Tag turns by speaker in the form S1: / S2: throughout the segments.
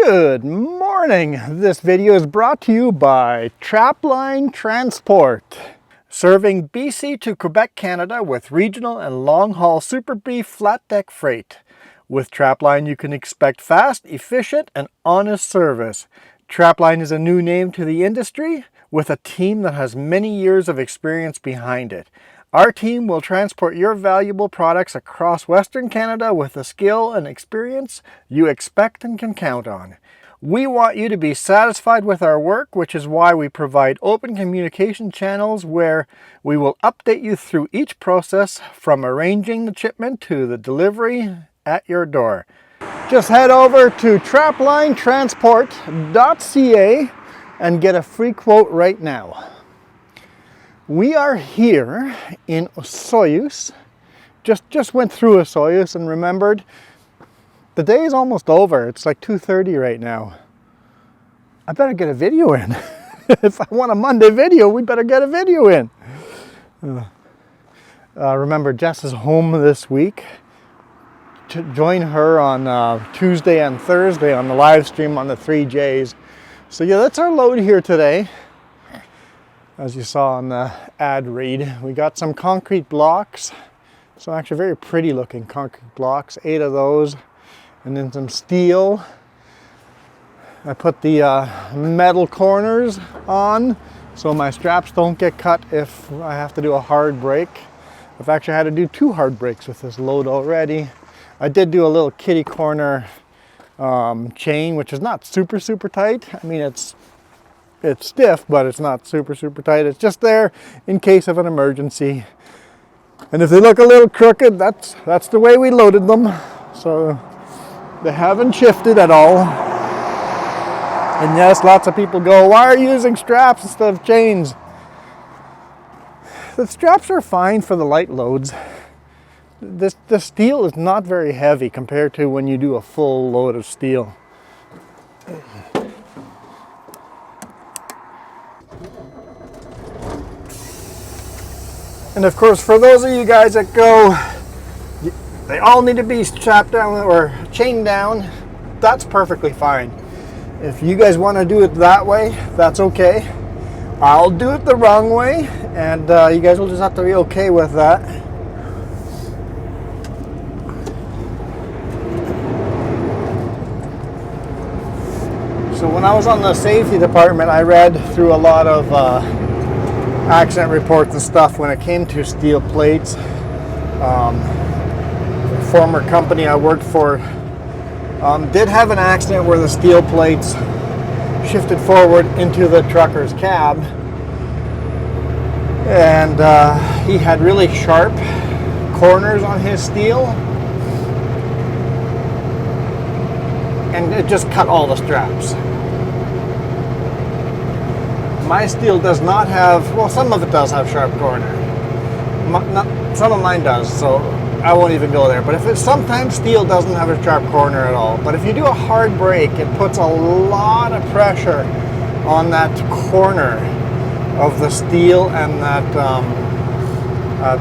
S1: Good morning. This video is brought to you by Trapline Transport, serving BC to Quebec, Canada with regional and long-haul Super B flat deck freight. With Trapline, you can expect fast, efficient, and honest service. Trapline is a new name to the industry with a team that has many years of experience behind it. Our team will transport your valuable products across Western Canada with the skill and experience you expect and can count on. We want you to be satisfied with our work, which is why we provide open communication channels where we will update you through each process from arranging the shipment to the delivery at your door. Just head over to traplinetransport.ca and get a free quote right now. We are here in Osoyoos. Just went through Osoyoos and remembered the day is almost over. It's like 2:30 right now. I better get a video in. If I want a Monday video, we better get a video in. Remember, Jess is home this week. To join her on Tuesday and Thursday on the live stream on the 3Js. So yeah, that's our load here today. As you saw on the ad read, we got some concrete blocks. So actually very pretty looking concrete blocks, 8 of those. And then some steel. I put the metal corners on so my straps don't get cut if I have to do a hard break. I've actually had to do 2 hard breaks with this load already. I did do a little kitty corner chain, which is not super tight. I mean, it's stiff, but it's not super tight. It's just there in case of an emergency. And if they look a little crooked, that's the way we loaded them. So they haven't shifted at all. And yes, lots of people go, why are you using straps instead of chains? The straps are fine for the light loads. The steel is not very heavy compared to when you do a full load of steel. And of course, for those of you guys that go, they all need to be strapped down or chained down. That's perfectly fine. If you guys want to do it that way, that's okay. I'll do it the wrong way, and you guys will just have to be okay with that. So when I was on the safety department, I read through a lot of accident reports and stuff when it came to steel plates. Former company I worked for did have an accident where the steel plates shifted forward into the trucker's cab, and he had really sharp corners on his steel, and it just cut all the straps. My steel does not have, well, some of it does have sharp corner. Some of mine does, so I won't even go there. But sometimes steel doesn't have a sharp corner at all. But if you do a hard break, it puts a lot of pressure on that corner of the steel and that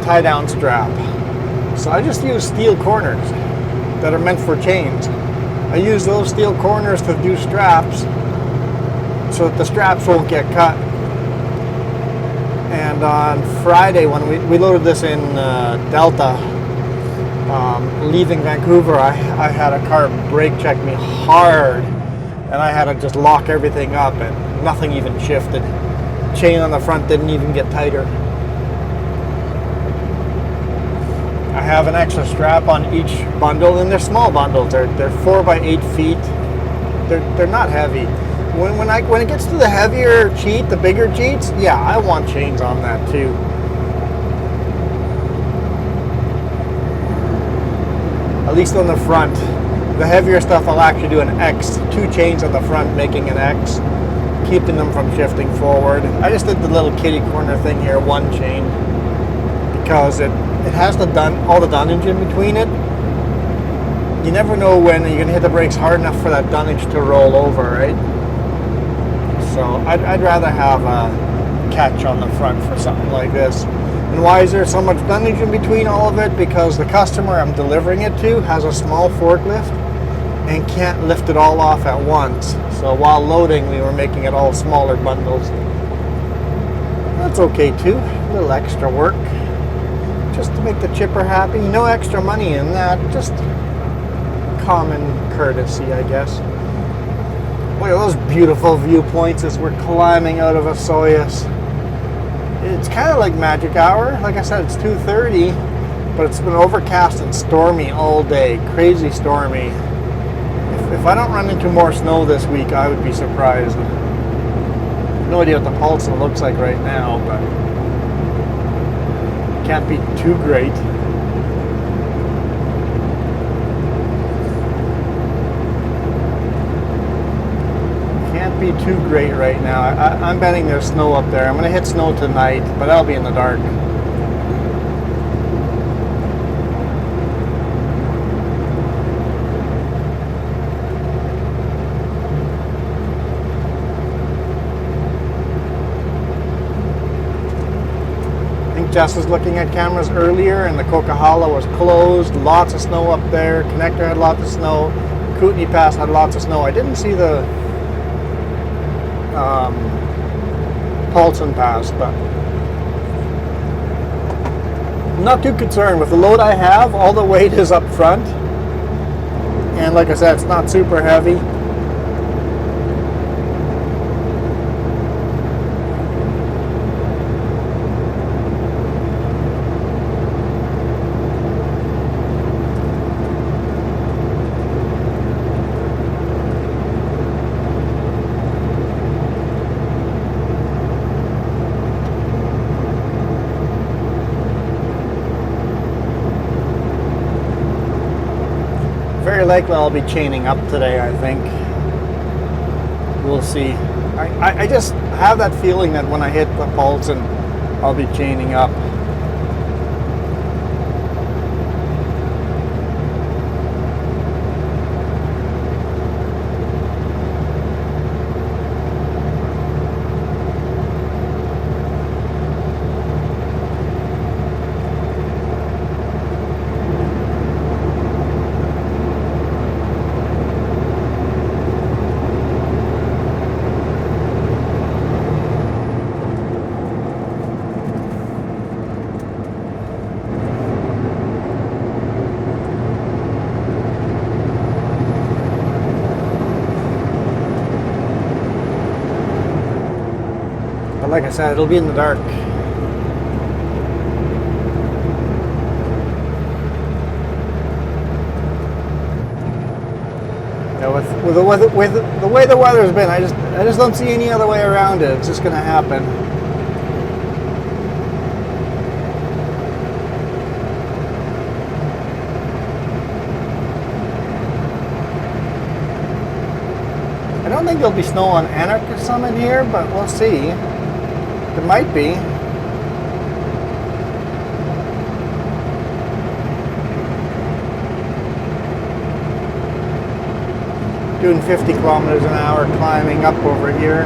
S1: tie-down strap. So I just use steel corners that are meant for chains. I use those steel corners to do straps so that the straps won't get cut. And on Friday, when we loaded this in Delta, leaving Vancouver, I had a car brake check me hard, and I had to just lock everything up, and nothing even shifted. Chain on the front didn't even get tighter. I have an extra strap on each bundle, and they're small bundles. They're 4 by 8 feet. They're not heavy. When it gets to the heavier cheat, the bigger cheats, yeah, I want chains on that too. At least on the front. The heavier stuff, I'll actually do an X, 2 chains on the front, making an X, keeping them from shifting forward. I just did the little kitty corner thing here, 1 chain, because it has all the dunnage in between it. You never know when you're gonna hit the brakes hard enough for that dunnage to roll over, right? So I'd rather have a catch on the front for something like this. And why is there so much dunnage in between all of it? Because the customer I'm delivering it to has a small forklift, and can't lift it all off at once. So while loading, we were making it all smaller bundles. That's okay too. A little extra work just to make the chipper happy. No extra money in that, just common courtesy, I guess. Look at those beautiful viewpoints as we're climbing out of Osoyoos. It's kind of like magic hour. Like I said, it's 2:30, but it's been overcast and stormy all day. Crazy stormy. If I don't run into more snow this week, I would be surprised. No idea what the Paulson looks like right now, but can't be too great. Can't be too great right now. I'm betting there's snow up there. I'm going to hit snow tonight, but I'll be in the dark. Jess was looking at cameras earlier and the Coquihalla was closed. Lots of snow up there. Connector had lots of snow. Kootenai Pass had lots of snow. I didn't see the Paulson Pass, but I'm not too concerned. With the load I have, all the weight is up front. And like I said, it's not super heavy. Very likely I'll be chaining up today, I think. We'll see. I just have that feeling that when I hit the Paulson, I'll be chaining up. Like I said, it'll be in the dark. Yeah, with the way the weather's been, I just don't see any other way around it. It's just going to happen. I don't think there'll be snow on Anarchist Summit here, but we'll see. It might be. Doing 50 kilometers an hour climbing up over here.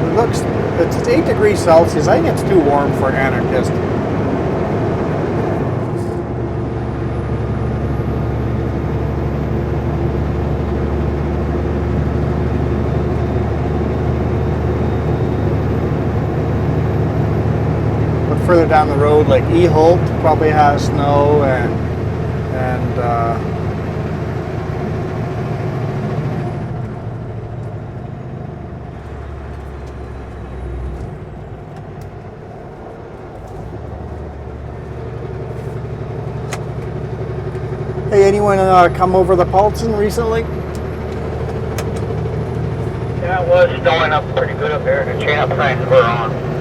S1: It looks, it's 8 degrees Celsius. I think it's too warm for Anarchist. Further down the road, like E-Holt probably has snow, and hey, anyone come over the Paulson recently?
S2: Yeah, it was snowing up pretty good up there. The chain up signs were on.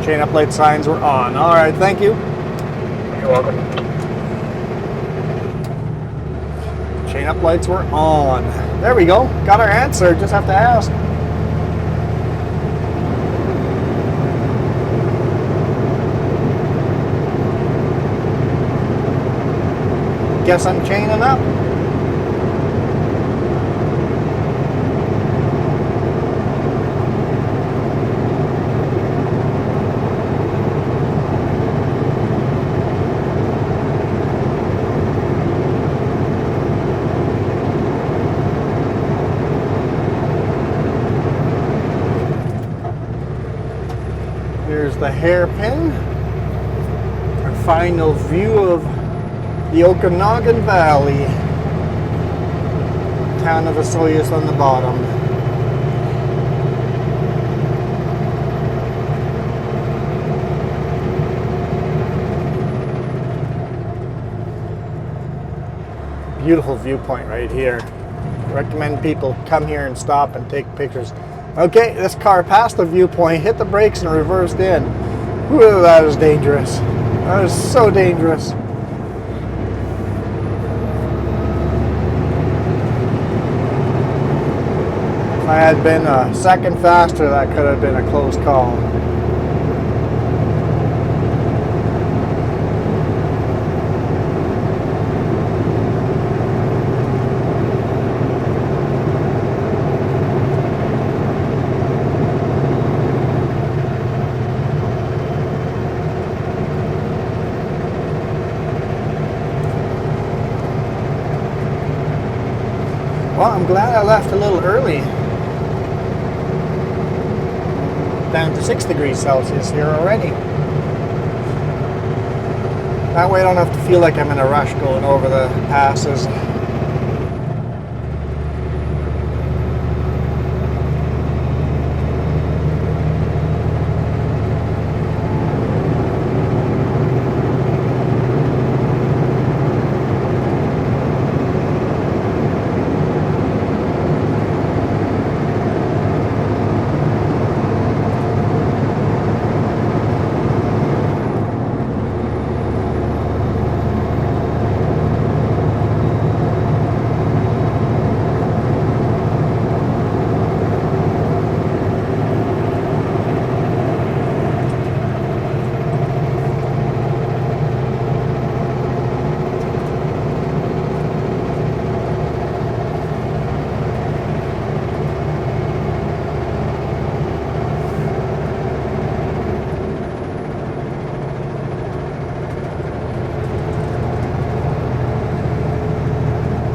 S1: Chain up light signs were on. All right, thank you.
S2: You're welcome.
S1: Chain up lights were on. There we go. Got our answer. Just have to ask. Guess I'm chaining up. Here's the hairpin. Our final view of the Okanagan Valley. Town of Osoyoos on the bottom. Beautiful viewpoint right here. Recommend people come here and stop and take pictures. Okay, this car passed the viewpoint, hit the brakes and reversed in. Whew, that is dangerous. That is so dangerous. If I had been a second faster, that could have been a close call. Well, I'm glad I left a little early. Down to 6 degrees Celsius here already. That way I don't have to feel like I'm in a rush going over the passes.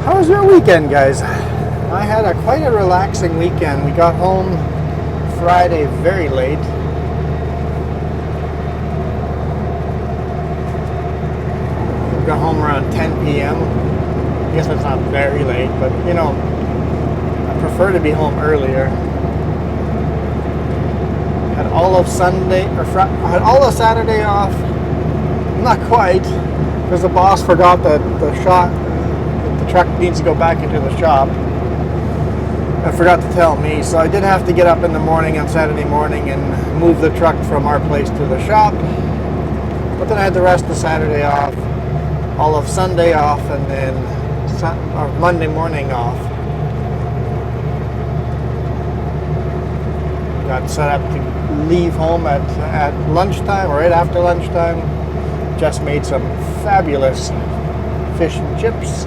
S1: How was your weekend, guys? I had quite a relaxing weekend. We got home Friday very late. We got home around 10 p.m. I guess that's not very late, but you know, I prefer to be home earlier. Had all of Sunday or had all of Saturday off. Not quite, because the boss forgot that the truck needs to go back into the shop. I forgot to tell me, so I did have to get up in the morning on Saturday morning and move the truck from our place to the shop. But then I had the rest of Saturday off, all of Sunday off, and then Monday morning off. Got set up to leave home at lunchtime, or right after lunchtime. Just made some fabulous fish and chips.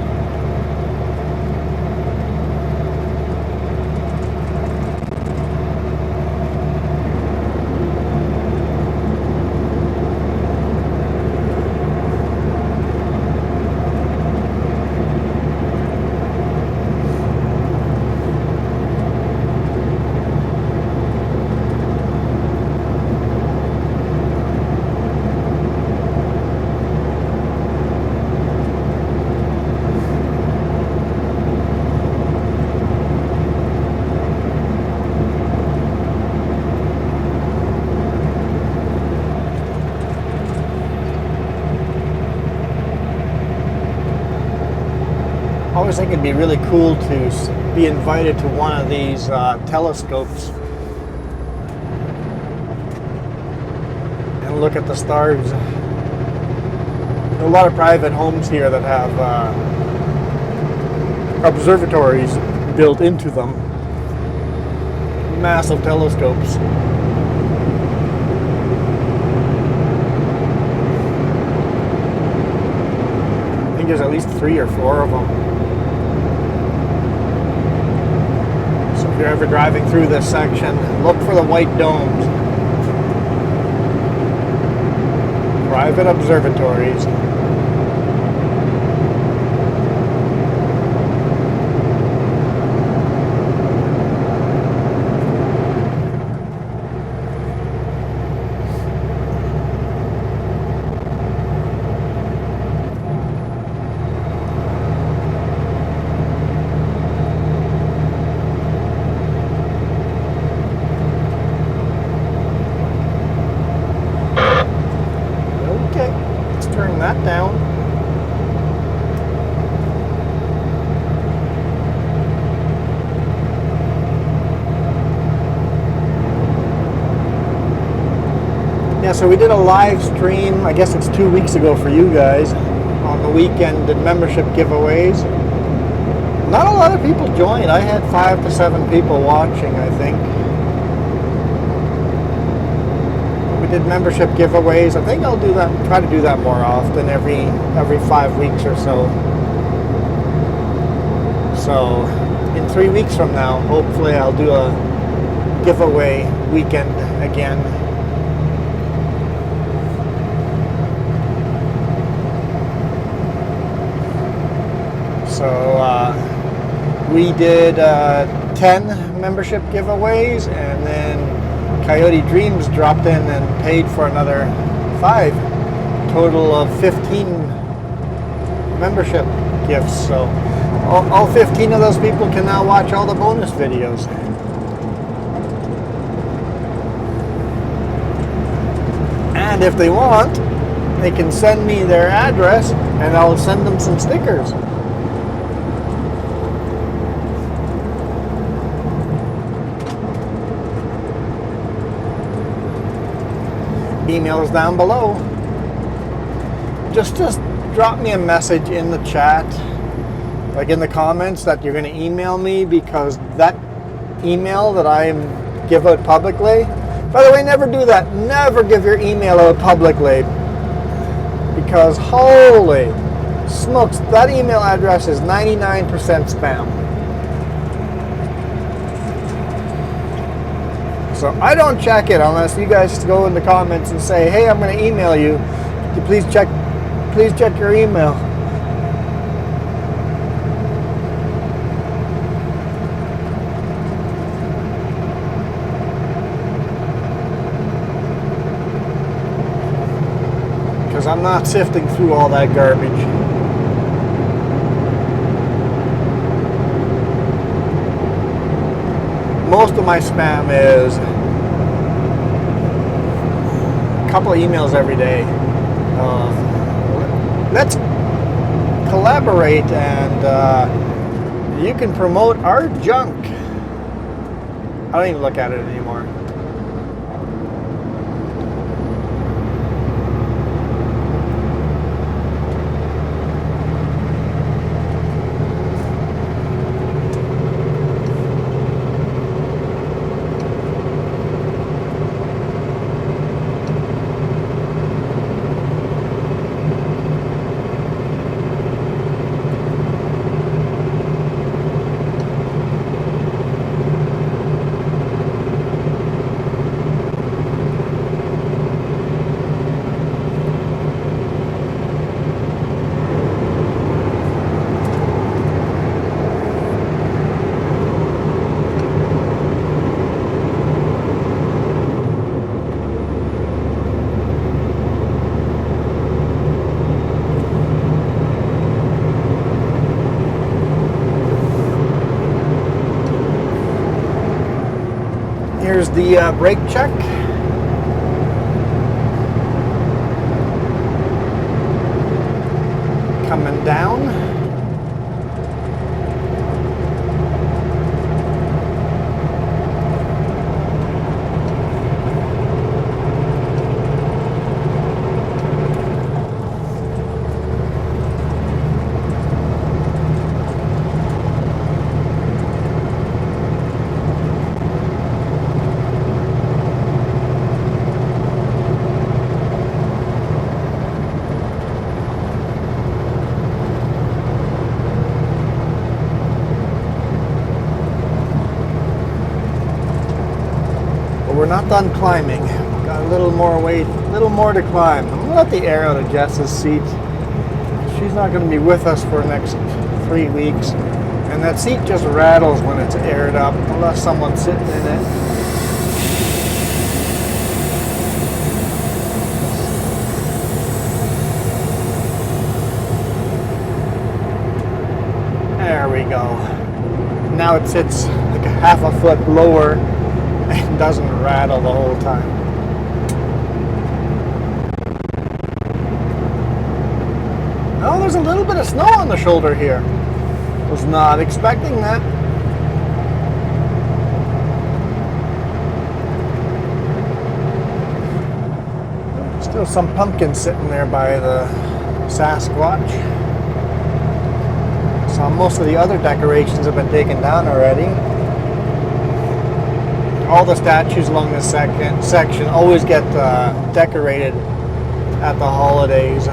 S1: I always think it'd be really cool to be invited to one of these telescopes and look at the stars. There are a lot of private homes here that have observatories built into them. Massive telescopes. I think there's at least 3 or 4 of them. If you're ever driving through this section, look for the white domes. Private observatories. down. Yeah, so we did a live stream, I guess it's 2 weeks ago for you guys, on the weekend did membership giveaways. Not a lot of people joined. I had 5 to 7 people watching, I think. We did membership giveaways. I think I'll do that, try to do that more often, every 5 weeks or so. So in 3 weeks from now, hopefully I'll do a giveaway weekend again. So we did 10 membership giveaways, and then Coyote Dreams dropped in and paid for another 5. Total of 15 membership gifts. So all 15 of those people can now watch all the bonus videos. And if they want, they can send me their address and I'll send them some stickers. Email is down below. Just drop me a message in the chat, like in the comments, that you're going to email me, because that email that I give out publicly, by the way, never do that. Never give your email out publicly, because holy smokes, that email address is 99% spam. So I don't check it unless you guys go in the comments and say, hey, I'm going to email you. Please check your email. Because I'm not sifting through all that garbage. Most of my spam is a couple of emails every day. Let's collaborate, and you can promote our junk. I don't even look at it anymore. Here's the brake check. Coming down. We're not done climbing. Got a little more to climb. I'm gonna let the air out of Jess's seat. She's not gonna be with us for the next 3 weeks. And that seat just rattles when it's aired up, unless someone's sitting in it. There we go. Now it sits like a half a foot lower and doesn't rattle the whole time. there's a little bit of snow on the shoulder here. Was not expecting that. Still some pumpkins sitting there by the Sasquatch. So most of the other decorations have been taken down already. All the statues along this section always get decorated at the holidays.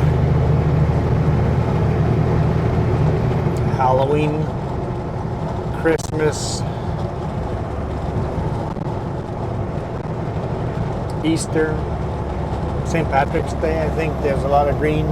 S1: Halloween, Christmas, Easter, St. Patrick's Day. I think there's a lot of green.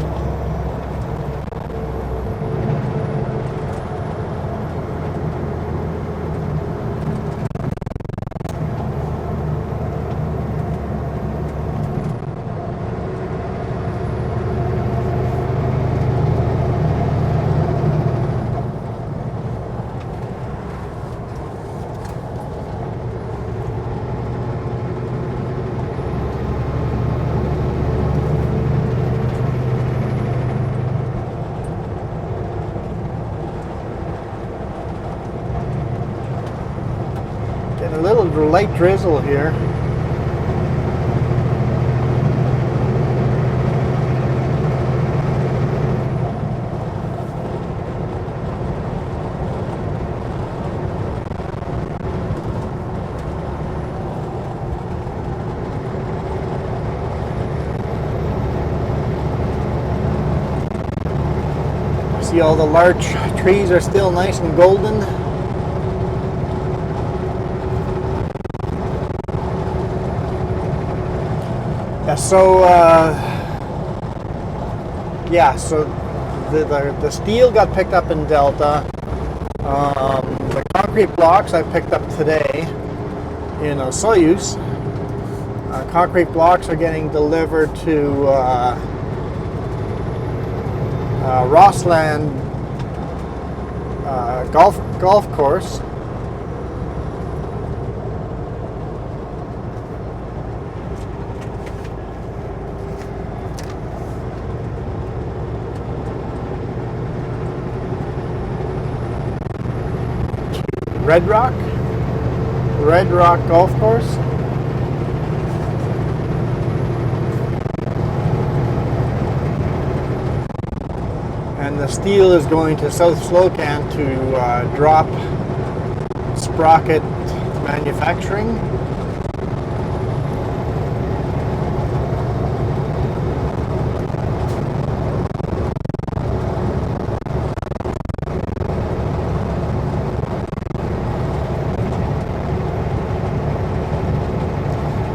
S1: A little light drizzle here. See all the larch trees are still nice and golden. So the steel got picked up in Delta. The concrete blocks I picked up today in Soyuz. Concrete blocks are getting delivered to Rossland golf course. Red Rock Golf Course. And the steel is going to South Slocan to drop sprocket manufacturing.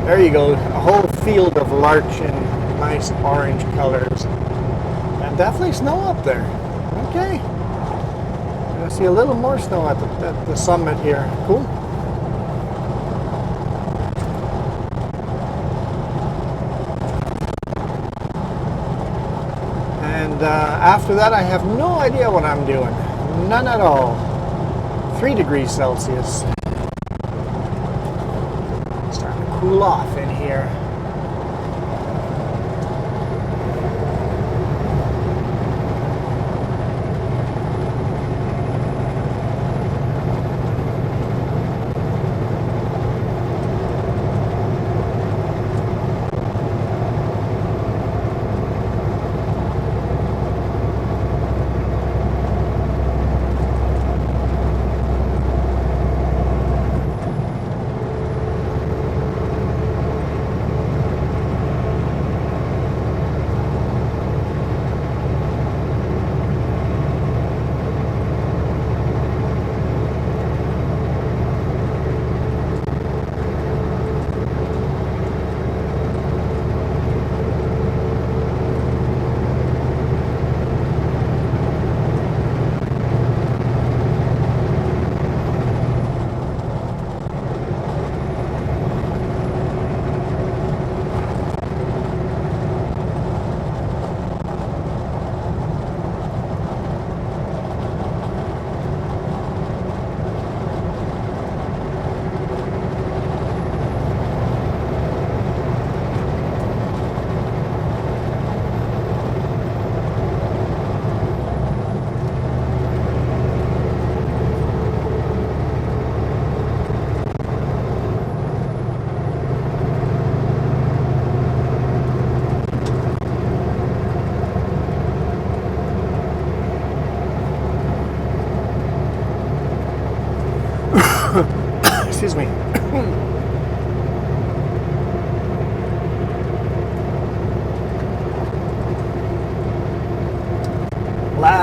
S1: There you go, a whole field of larch in nice orange colors. And definitely snow up there. Okay. I see a little more snow at the summit here. Cool. And after that, I have no idea what I'm doing. None at all. 3 degrees Celsius. Cool off in here.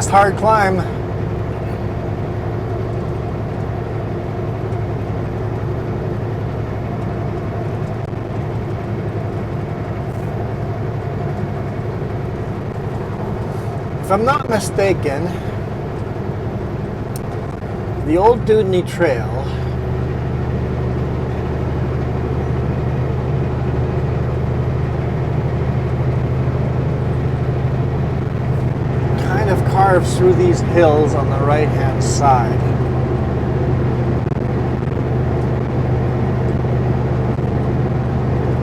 S1: last hard climb. If I'm not mistaken, the old Dudney Trail kind of carves through these hills on the right-hand side.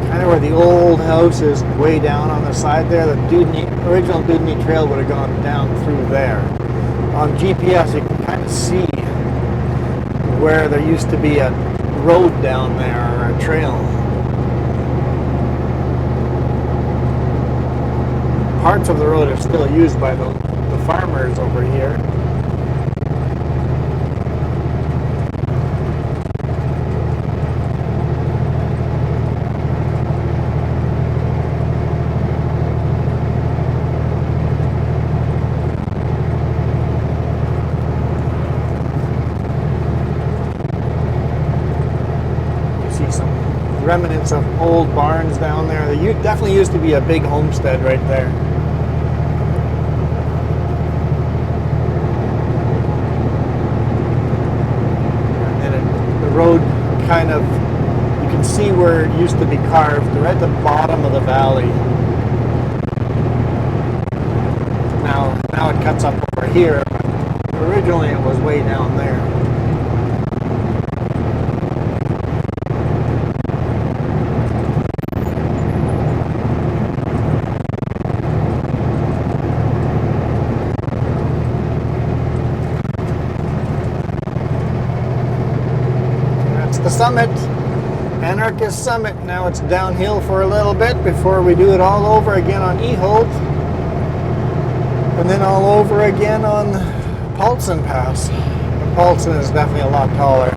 S1: Kind of where the old house is, way down on the side there. The original Dudney Trail would have gone down through there. On GPS, you can kind of see where there used to be a road down there, or a trail. Parts of the road are still used by the farmers over here. Remnants of old barns down there. There definitely used to be a big homestead right there. And then the road kind of, you can see where it used to be carved. They're at the bottom of the valley. Now it cuts up over here. But originally it was way down there. The summit, Anarchist Summit. Now it's downhill for a little bit before we do it all over again on Eholt, and then all over again on Paulson Pass. Paulson is definitely a lot taller.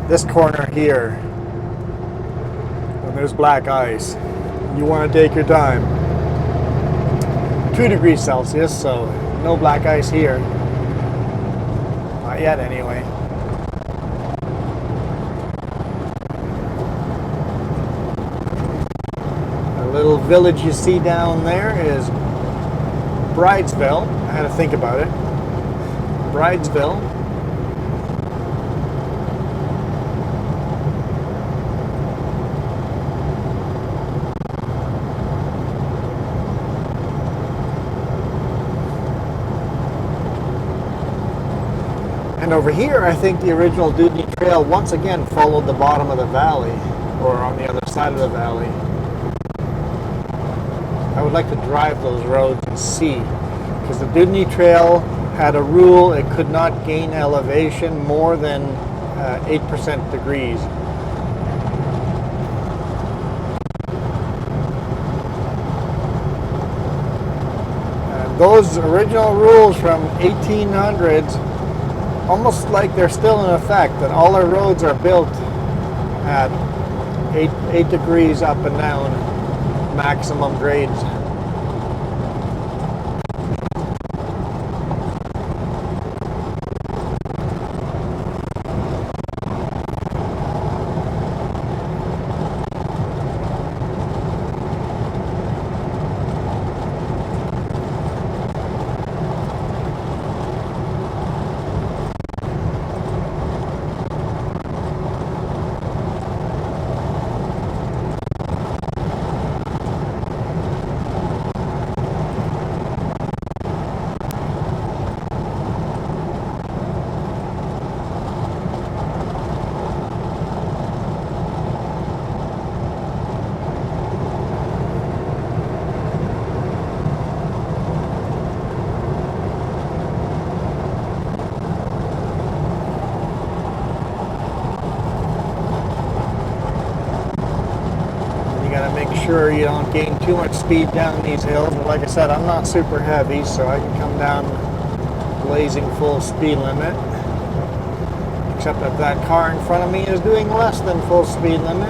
S1: This corner here, when there's black ice, you want to take your time. 2 degrees Celsius, so no black ice here. Not yet, anyway. The little village you see down there is Bridesville. I had to think about it. Bridesville. And over here, I think the original Dudney Trail once again followed the bottom of the valley, or on the other side of the valley. I would like to drive those roads and see, because the Dudney Trail had a rule it could not gain elevation more than 8% degrees. Those original rules from 1800s, almost like they're still in effect, that all our roads are built at 8 degrees up and down maximum grades. sure you don't gain too much speed down these hills. But like I said, I'm not super heavy, so I can come down blazing full speed limit. Except that that car in front of me is doing less than full speed limit.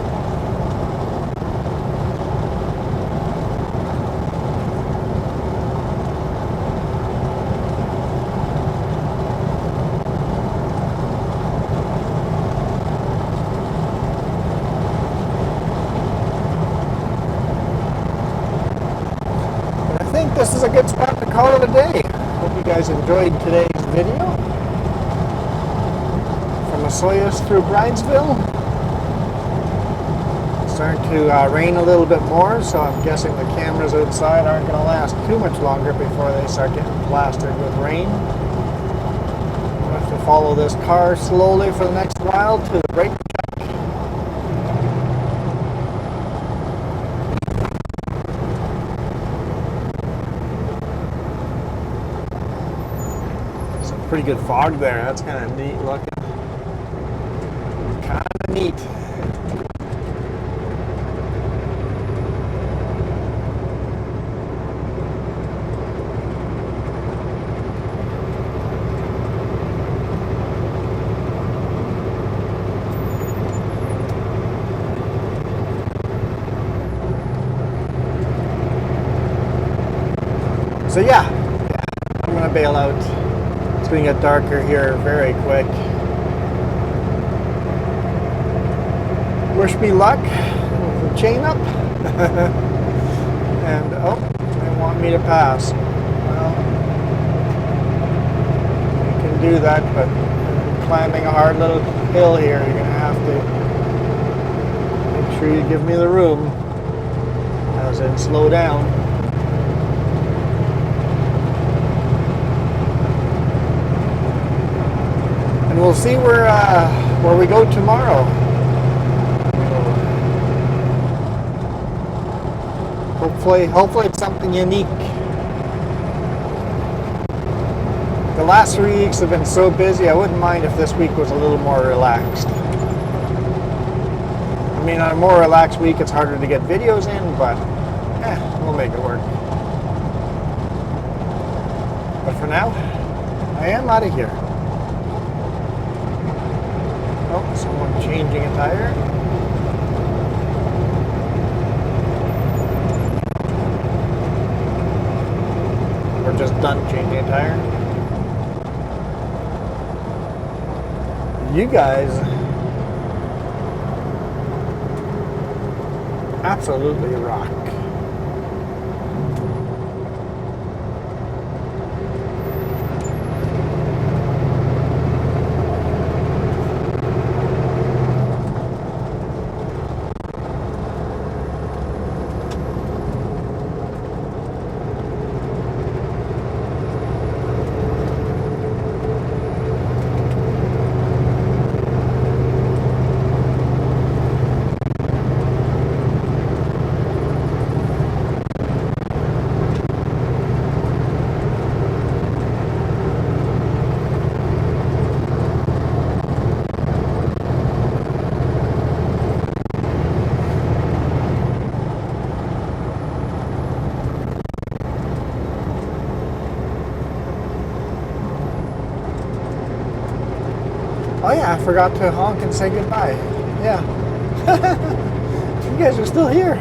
S1: This is a good spot to call it a day. Hope you guys enjoyed today's video. From Osoyoos through Bridesville. It's starting to rain a little bit more, so I'm guessing the cameras outside aren't going to last too much longer before they start getting blasted with rain. I'll have to follow this car slowly for the next while to the brake. Pretty good fog there. That's kind of neat looking. Kind of neat. So yeah, I'm gonna bail out. It's going to get darker here very quick. Wish me luck. The chain up. And oh, they want me to pass. Well, you can do that, but climbing a hard little hill here, you're going to have to make sure you give me the room. As in, slow down. And we'll see where we go tomorrow. Hopefully it's something unique. The last 3 weeks have been so busy, I wouldn't mind if this week was a little more relaxed. I mean, on a more relaxed week, it's harder to get videos in, but we'll make it work. But for now, I am out of here. Oh, someone changing a tire. Or just done changing a tire. You guys absolutely rock. Oh yeah, I forgot to honk and say goodbye. Yeah. You guys are still here.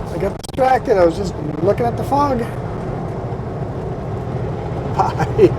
S1: I got distracted. I was just looking at the fog. Bye.